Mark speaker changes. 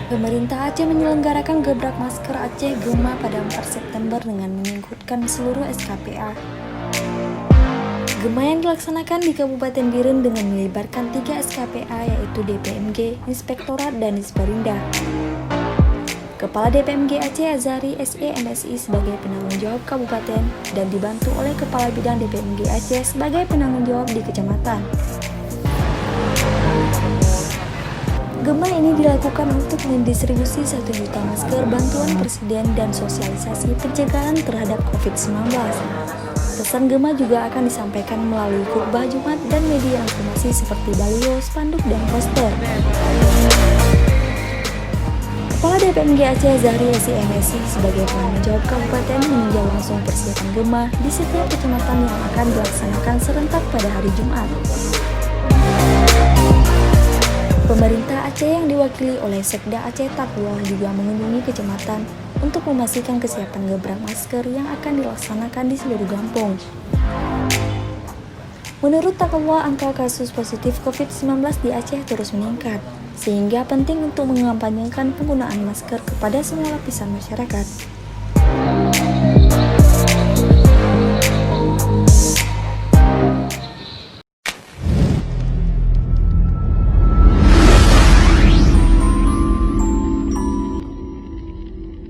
Speaker 1: Pemerintah Aceh menyelenggarakan Gebrak Masker Aceh Gema pada 4 September dengan mengikutkan seluruh SKPA. Gema yang dilaksanakan di Kabupaten Biren dengan melibatkan 3 SKPA yaitu DPMG, Inspektorat, dan Disbarinda. Kepala DPMG Aceh Azhari SE/MSI sebagai penanggung jawab kabupaten dan dibantu oleh Kepala Bidang DPMG Aceh sebagai penanggung jawab di kecamatan. Gema ini dilakukan untuk mendistribusi 1 juta masker bantuan Presiden dan sosialisasi pencegahan terhadap COVID-19. Pesan Gema juga akan disampaikan melalui khutbah Jumat dan media informasi seperti baliho, spanduk, dan poster. Kepala DPMG Aceh Azhari SE/MSI sebagai penanggung jawab kabupaten meninjau langsung persiapan Gema di setiap kecamatan yang akan dilaksanakan serentak pada hari Jumat. Pemerintah Aceh yang diwakili oleh Sekda Aceh Taqwa juga mengunjungi kecamatan untuk memastikan kesiapan gebrak masker yang akan dilaksanakan di seluruh kampung. Menurut Taqwa, angka kasus positif COVID-19 di Aceh terus meningkat, sehingga penting untuk mengampanyekan penggunaan masker kepada semua lapisan masyarakat.